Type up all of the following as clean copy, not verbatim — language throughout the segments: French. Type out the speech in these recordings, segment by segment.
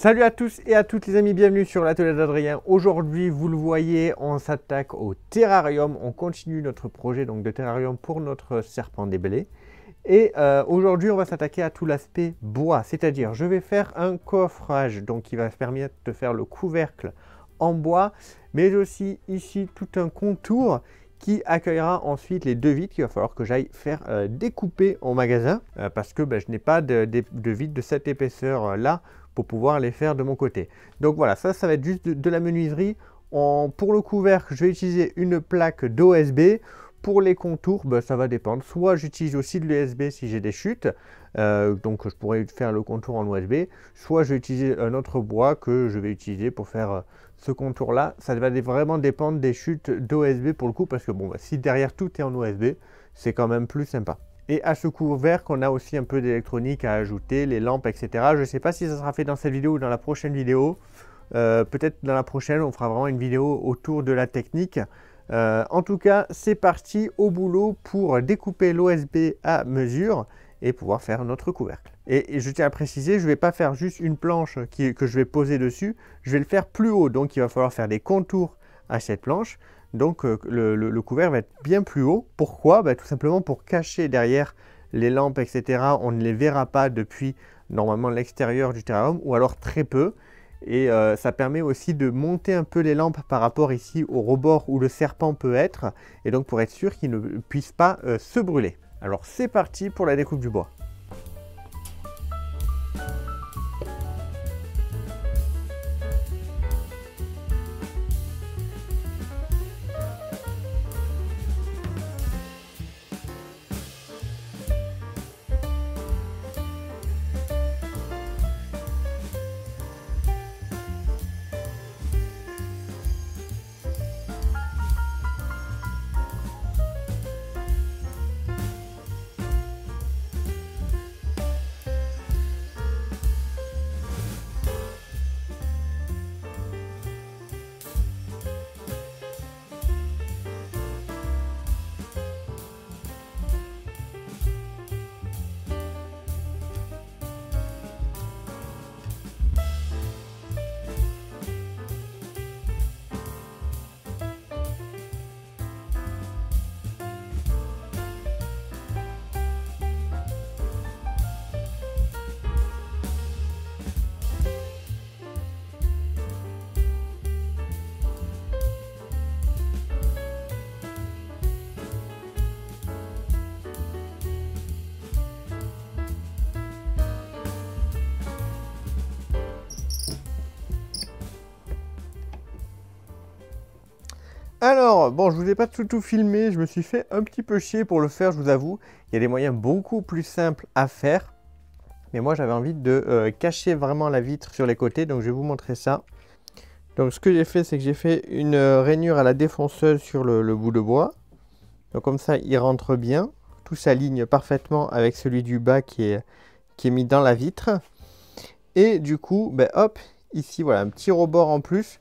Salut à tous et à toutes les amis, bienvenue sur l'atelier d'Adrien. Aujourd'hui, vous le voyez, on s'attaque au terrarium. On continue notre projet donc de terrarium pour notre serpent débellé. Et aujourd'hui, on va s'attaquer à tout l'aspect bois, c'est-à-dire je vais faire un coffrage donc qui va se permettre de faire le couvercle en bois, mais aussi ici tout un contour qui accueillera ensuite les deux vitres qu'il va falloir que j'aille faire découper au magasin parce que je n'ai pas de vitres de cette épaisseur là pour pouvoir les faire de mon côté. Donc voilà, ça va être juste de la menuiserie. Pour le couvercle, je vais utiliser une plaque d'OSB. Pour les contours, ça va dépendre. Soit j'utilise aussi de l'USB si j'ai des chutes, donc je pourrais faire le contour en USB. Soit je vais utiliser un autre bois que je vais utiliser pour faire ce contour-là. Ça va vraiment dépendre des chutes d'OSB pour le coup, parce que si derrière tout est en OSB, c'est quand même plus sympa. Et à ce couvercle, on a aussi un peu d'électronique à ajouter, les lampes, etc. Je ne sais pas si ça sera fait dans cette vidéo ou dans la prochaine vidéo. Peut-être dans la prochaine, on fera vraiment une vidéo autour de la technique. En tout cas, c'est parti au boulot pour découper l'OSB à mesure et pouvoir faire notre couvercle. Et je tiens à préciser, je ne vais pas faire juste une planche que je vais poser dessus, je vais le faire plus haut. Donc il va falloir faire des contours à cette planche. Donc le couvercle va être bien plus haut. Pourquoi? Tout simplement pour cacher derrière les lampes, etc. On ne les verra pas depuis normalement l'extérieur du terrarium, ou alors très peu. Et ça permet aussi de monter un peu les lampes par rapport ici au rebord où le serpent peut être. Et donc pour être sûr qu'il ne puisse pas se brûler. Alors c'est parti pour la découpe du bois. Alors, bon, je ne vous ai pas tout filmé, je me suis fait un petit peu chier pour le faire, je vous avoue. Il y a des moyens beaucoup plus simples à faire. Mais moi, j'avais envie de cacher vraiment la vitre sur les côtés, donc je vais vous montrer ça. Donc, ce que j'ai fait, c'est que j'ai fait une rainure à la défonceuse sur le bout de bois. Donc, comme ça, il rentre bien. Tout s'aligne parfaitement avec celui du bas qui est mis dans la vitre. Et du coup, hop, ici, voilà, un petit rebord en plus,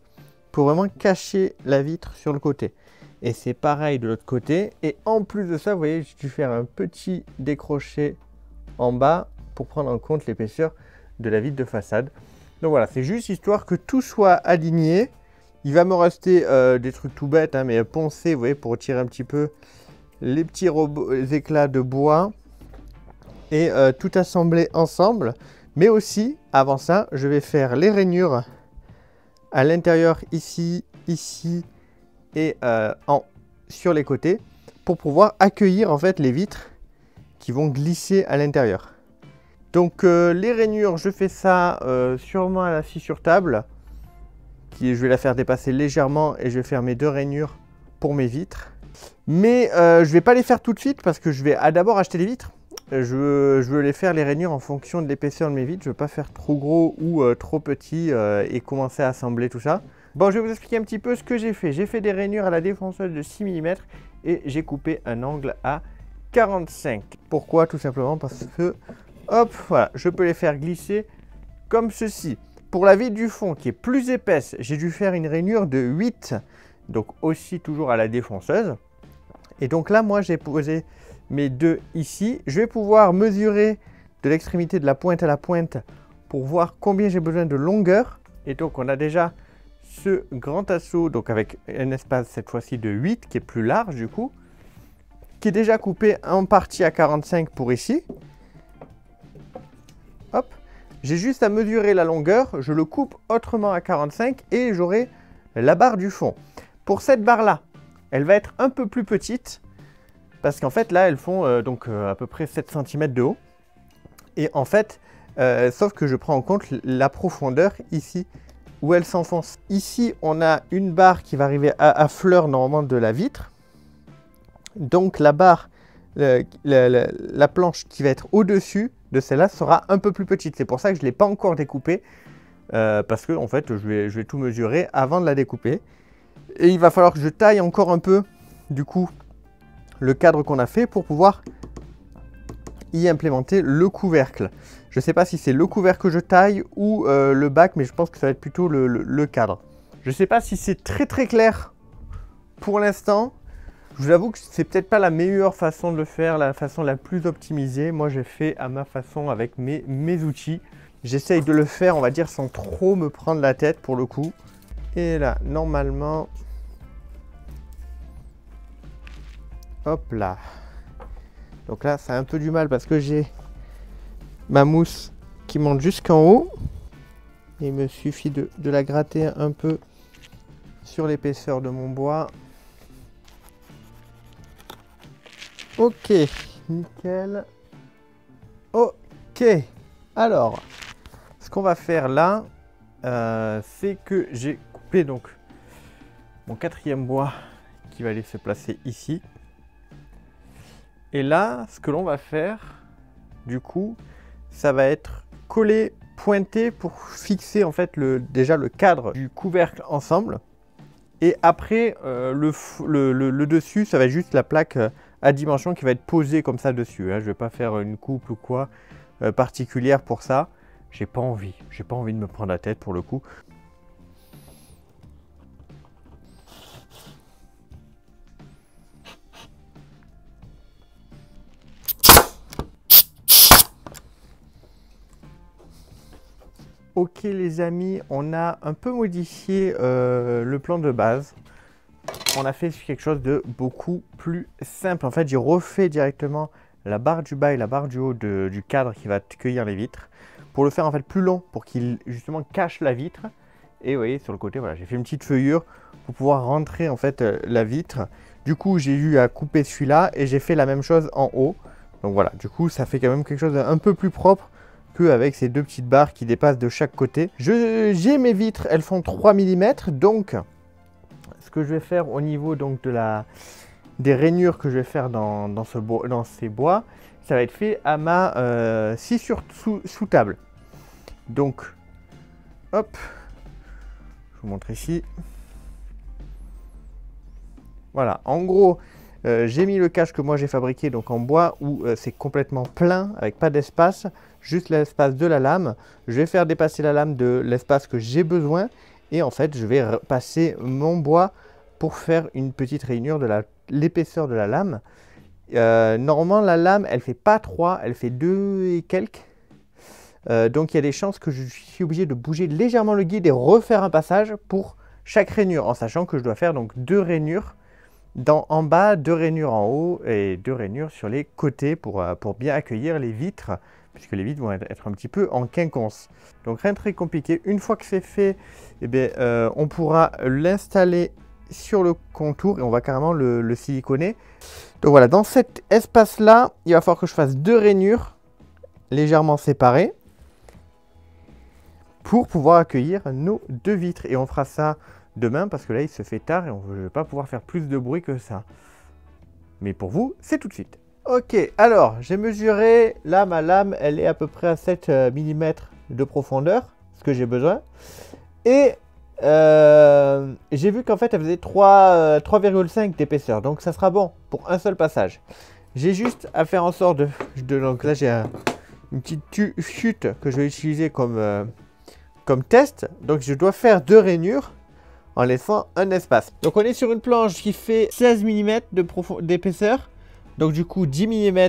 pour vraiment cacher la vitre sur le côté. Et c'est pareil de l'autre côté. Et en plus de ça, vous voyez, j'ai dû faire un petit décroché en bas pour prendre en compte l'épaisseur de la vitre de façade. Donc voilà, c'est juste histoire que tout soit aligné. Il va me rester des trucs tout bêtes, hein, mais poncés, vous voyez, pour retirer un petit peu les petits éclats de bois. Et tout assembler ensemble. Mais aussi, avant ça, je vais faire les rainures à l'intérieur ici, ici et sur les côtés pour pouvoir accueillir en fait les vitres qui vont glisser à l'intérieur. Donc les rainures, je fais ça sûrement à la scie sur table. Je vais la faire dépasser légèrement et je vais faire mes deux rainures pour mes vitres. Mais je ne vais pas les faire tout de suite parce que je vais d'abord acheter les vitres. Je veux les faire les rainures en fonction de l'épaisseur de mes vitres. Je ne veux pas faire trop gros ou trop petit et commencer à assembler tout ça. Bon, je vais vous expliquer un petit peu ce que j'ai fait. J'ai fait des rainures à la défonceuse de 6 mm et j'ai coupé un angle à 45. Pourquoi? Tout simplement parce que, hop, voilà, je peux les faire glisser comme ceci. Pour la vitre du fond qui est plus épaisse, j'ai dû faire une rainure de 8, donc aussi toujours à la défonceuse. Et donc là, moi, j'ai posé mes deux ici. Je vais pouvoir mesurer de l'extrémité de la pointe à la pointe pour voir combien j'ai besoin de longueur. Et donc on a déjà ce grand assaut, donc avec un espace cette fois-ci de 8 qui est plus large du coup, qui est déjà coupé en partie à 45 pour ici. Hop, j'ai juste à mesurer la longueur, je le coupe autrement à 45 et j'aurai la barre du fond. Pour cette barre-là, elle va être un peu plus petite parce qu'en fait là elles font à peu près 7 cm de haut. Et en fait, sauf que je prends en compte la profondeur ici où elle s'enfonce. Ici, on a une barre qui va arriver à fleur normalement de la vitre. Donc la barre, la planche qui va être au-dessus de celle-là sera un peu plus petite. C'est pour ça que je ne l'ai pas encore découpée. Parce que en fait, je vais tout mesurer avant de la découper. Et il va falloir que je taille encore un peu, du coup, le cadre qu'on a fait pour pouvoir y implémenter le couvercle. Je ne sais pas si c'est le couvercle que je taille ou le bac, mais je pense que ça va être plutôt le cadre. Je ne sais pas si c'est très clair pour l'instant. Je vous avoue que c'est peut-être pas la meilleure façon de le faire, la façon la plus optimisée. Moi, j'ai fait à ma façon avec mes outils. J'essaye de le faire, on va dire, sans trop me prendre la tête pour le coup. Et là, normalement... Hop là. Donc là, ça a un peu du mal parce que j'ai ma mousse qui monte jusqu'en haut. Et il me suffit de la gratter un peu sur l'épaisseur de mon bois. Ok, nickel. Ok, alors, ce qu'on va faire là, c'est que j'ai coupé donc mon 4e bois qui va aller se placer ici. Et là, ce que l'on va faire, du coup, ça va être coller, pointé pour fixer en fait déjà le cadre du couvercle ensemble. Et après, le dessus, ça va être juste la plaque à dimension qui va être posée comme ça dessus. Hein. Je ne vais pas faire une coupe ou quoi particulière pour ça. J'ai pas envie de me prendre la tête pour le coup. Ok les amis, on a un peu modifié le plan de base. On a fait quelque chose de beaucoup plus simple. En fait, j'ai refait directement la barre du bas et la barre du haut du cadre qui va accueillir les vitres. Pour le faire en fait plus long, pour qu'il justement cache la vitre. Et vous voyez, sur le côté, voilà, j'ai fait une petite feuillure pour pouvoir rentrer en fait la vitre. Du coup, j'ai eu à couper celui-là et j'ai fait la même chose en haut. Donc voilà, du coup, ça fait quand même quelque chose d'un peu plus propre qu'avec ces deux petites barres qui dépassent de chaque côté. J'ai mes vitres, elles font 3 mm. Donc, ce que je vais faire au niveau donc, des rainures que je vais faire dans ces bois, ça va être fait à ma scie sous table. Donc, hop, je vous montre ici. Voilà, en gros, j'ai mis le cache que moi j'ai fabriqué donc en bois où c'est complètement plein avec pas d'espace, juste l'espace de la lame. Je vais faire dépasser la lame de l'espace que j'ai besoin et en fait je vais passer mon bois pour faire une petite rainure de l'épaisseur de la lame. Normalement la lame elle fait pas 3, elle fait 2 et quelques. Donc il y a des chances que je suis obligé de bouger légèrement le guide et refaire un passage pour chaque rainure en sachant que je dois faire donc 2 rainures. En bas, 2 rainures en haut et 2 rainures sur les côtés pour bien accueillir les vitres, puisque les vitres vont être un petit peu en quinconce. Donc rien de très compliqué. Une fois que c'est fait, eh bien, on pourra l'installer sur le contour et on va carrément le siliconer. Donc voilà, dans cet espace-là, il va falloir que je fasse 2 rainures légèrement séparées pour pouvoir accueillir nos 2 vitres. Et on fera ça demain parce que là il se fait tard et je ne vais pas pouvoir faire plus de bruit que ça. Mais pour vous, c'est tout de suite. Ok, alors j'ai mesuré, là ma lame elle est à peu près à 7 mm de profondeur, ce que j'ai besoin. Et j'ai vu qu'en fait elle faisait 3,5 d'épaisseur, donc ça sera bon pour un seul passage. J'ai juste à faire en sorte donc là j'ai une petite chute que je vais utiliser comme test. Donc je dois faire 2 rainures en laissant un espace. Donc on est sur une planche qui fait 16 mm d'épaisseur. Donc du coup 10 mm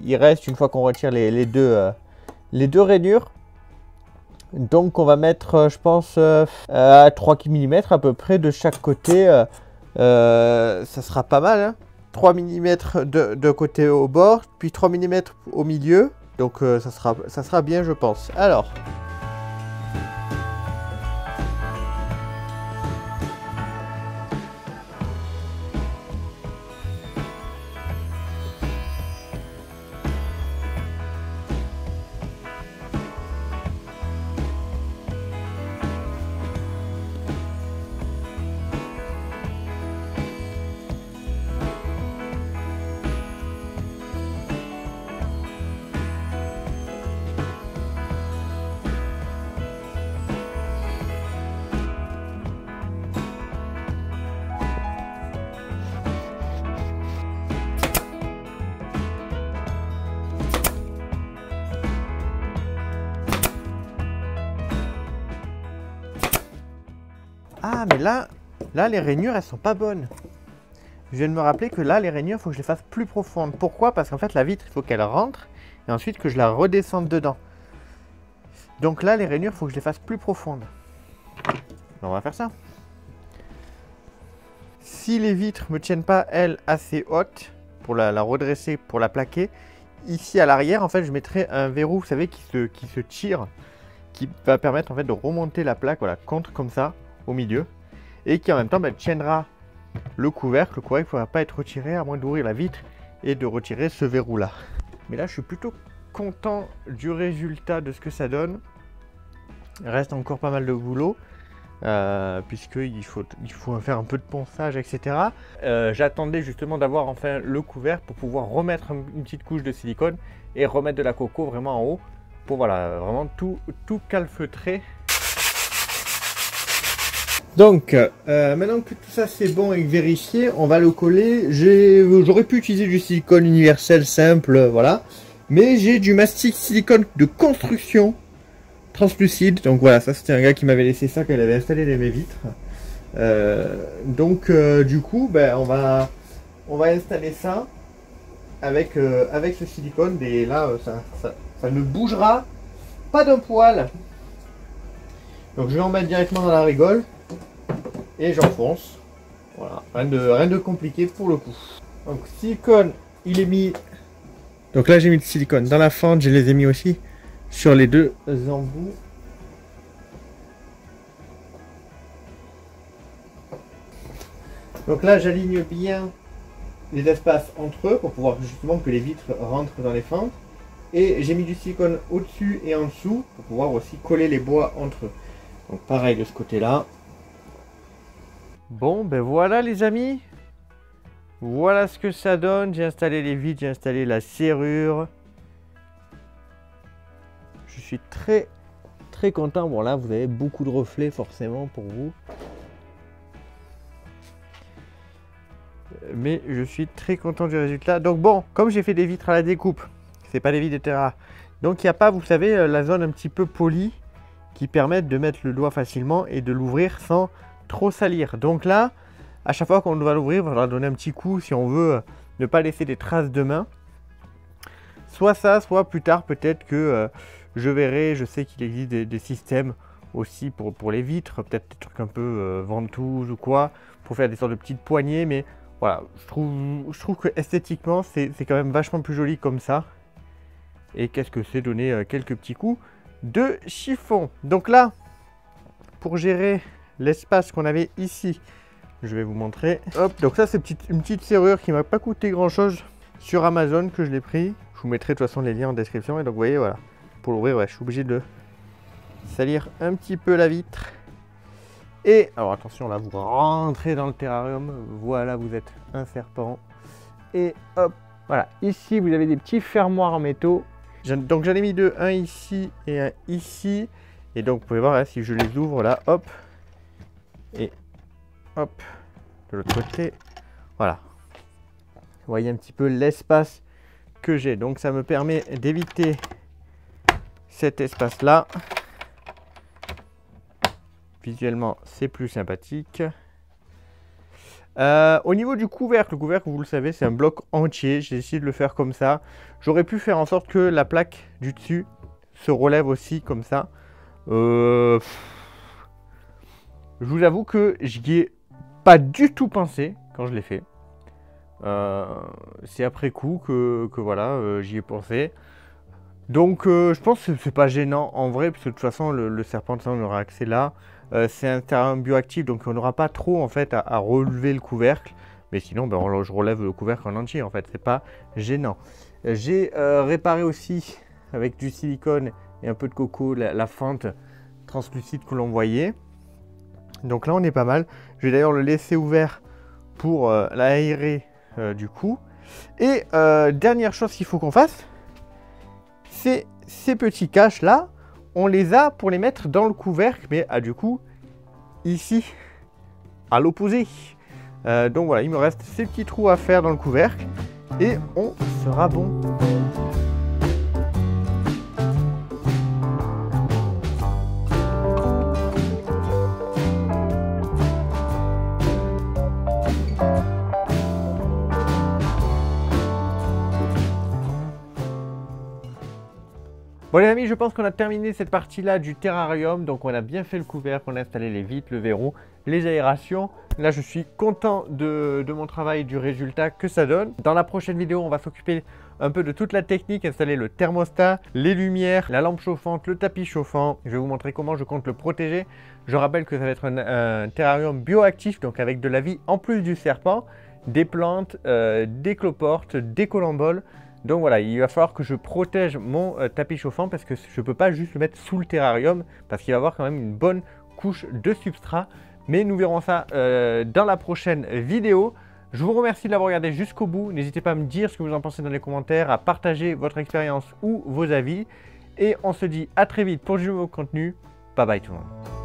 il reste une fois qu'on retire les deux rainures. Donc on va mettre, je pense, à 3 mm à peu près de chaque côté. Ça sera pas mal, hein. 3 mm de côté au bord, puis 3 mm au milieu. Donc ça sera bien, je pense. Alors... Ah, mais là, les rainures, elles sont pas bonnes. Je viens de me rappeler que là, les rainures, il faut que je les fasse plus profondes. Pourquoi? Parce qu'en fait, la vitre, il faut qu'elle rentre et ensuite que je la redescende dedans. Donc là, les rainures, il faut que je les fasse plus profondes. On va faire ça. Si les vitres me tiennent pas, elles, assez hautes pour la redresser, pour la plaquer, ici à l'arrière, en fait, je mettrai un verrou, vous savez, qui se tire, qui va permettre en fait de remonter la plaque, voilà, contre comme ça, au milieu, et qui en même temps tiendra le couvercle. Le couvercle ne pourra pas être retiré à moins d'ouvrir la vitre et de retirer ce verrou là. Mais là je suis plutôt content du résultat de ce que ça donne. Il reste encore pas mal de boulot puisqu'il faut faire un peu de ponçage, etc. J'attendais justement d'avoir enfin le couvercle pour pouvoir remettre une petite couche de silicone et remettre de la coco vraiment en haut pour voilà, vraiment tout calfeutrer. Donc, maintenant que tout ça c'est bon et vérifié, on va le coller. J'aurais pu utiliser du silicone universel simple, voilà. Mais j'ai du mastic silicone de construction translucide. Donc voilà, ça c'était un gars qui m'avait laissé ça quand il avait installé mes vitres. Du coup, on va installer ça avec ce silicone. Et là, ça ne bougera pas d'un poil. Donc je vais en mettre directement dans la rigole. Et j'enfonce. Voilà, rien de compliqué pour le coup. Donc silicone, il est mis. Donc là j'ai mis le silicone dans la fente, je les ai mis aussi sur les deux embouts. Donc là j'aligne bien les espaces entre eux pour pouvoir justement que les vitres rentrent dans les fentes. Et j'ai mis du silicone au-dessus et en dessous pour pouvoir aussi coller les bois entre eux. Donc pareil de ce côté là. Bon, ben voilà les amis, voilà ce que ça donne. J'ai installé les vitres, j'ai installé la serrure. Je suis très content. Bon là vous avez beaucoup de reflets forcément pour vous. Mais je suis très content du résultat. Donc bon, comme j'ai fait des vitres à la découpe, c'est pas des vitres de Terra. Donc il n'y a pas, vous savez, la zone un petit peu polie qui permettent de mettre le doigt facilement et de l'ouvrir sans trop salir. Donc là, à chaque fois qu'on va l'ouvrir, il va donner un petit coup si on veut ne pas laisser des traces de main. Soit ça, soit plus tard peut-être que je verrai, je sais qu'il existe des systèmes aussi pour les vitres, peut-être des trucs un peu ventouses ou quoi, pour faire des sortes de petites poignées, mais voilà, je trouve que esthétiquement c'est quand même vachement plus joli comme ça. Et qu'est-ce que c'est donner quelques petits coups de chiffon. Donc là, pour gérer l'espace qu'on avait ici, je vais vous montrer. Hop, donc ça c'est une petite serrure qui m'a pas coûté grand chose sur Amazon que je l'ai pris. Je vous mettrai de toute façon les liens en description. Et donc vous voyez, voilà, pour l'ouvrir, ouais, je suis obligé de salir un petit peu la vitre. Et alors attention, là vous rentrez dans le terrarium, voilà, vous êtes un serpent. Et hop, voilà, ici vous avez des petits fermoirs en métaux. Donc j'en ai mis deux, un ici et un ici. Et donc vous pouvez voir là, si je les ouvre là, hop, et hop, de l'autre côté, voilà. Vous voyez un petit peu l'espace que j'ai. Donc ça me permet d'éviter cet espace là. Visuellement c'est plus sympathique. Au niveau du couvercle, le couvercle vous le savez c'est un bloc entier. J'ai essayé de le faire comme ça. J'aurais pu faire en sorte que la plaque du dessus se relève aussi comme ça. Je vous avoue que j'y ai pas du tout pensé quand je l'ai fait. C'est après coup que voilà, j'y ai pensé. Donc je pense que c'est pas gênant en vrai, parce que de toute façon le serpent, ça, on aura accès là. C'est un terrain bioactif, donc on n'aura pas trop en fait à relever le couvercle. Mais sinon, ben, je relève le couvercle en entier, en fait, c'est pas gênant. J'ai réparé aussi avec du silicone et un peu de coco la fente translucide que l'on voyait. Donc là, on est pas mal. Je vais d'ailleurs le laisser ouvert pour l'aérer du coup. Et dernière chose qu'il faut qu'on fasse, c'est ces petits caches là. On les a pour les mettre dans le couvercle, mais du coup, ici, à l'opposé. Donc voilà, il me reste ces petits trous à faire dans le couvercle et on sera bon. Bon les amis, je pense qu'on a terminé cette partie-là du terrarium. Donc on a bien fait le couvercle, on a installé les vitres, le verrou, les aérations. Là je suis content de mon travail, du résultat que ça donne. Dans la prochaine vidéo, on va s'occuper un peu de toute la technique, installer le thermostat, les lumières, la lampe chauffante, le tapis chauffant. Je vais vous montrer comment je compte le protéger. Je rappelle que ça va être un terrarium bioactif, donc avec de la vie en plus du serpent, des plantes, des cloportes, des colamboles. Donc voilà, il va falloir que je protège mon tapis chauffant parce que je ne peux pas juste le mettre sous le terrarium parce qu'il va avoir quand même une bonne couche de substrat. Mais nous verrons ça dans la prochaine vidéo. Je vous remercie de l'avoir regardé jusqu'au bout. N'hésitez pas à me dire ce que vous en pensez dans les commentaires, à partager votre expérience ou vos avis. Et on se dit à très vite pour du nouveau contenu. Bye bye tout le monde.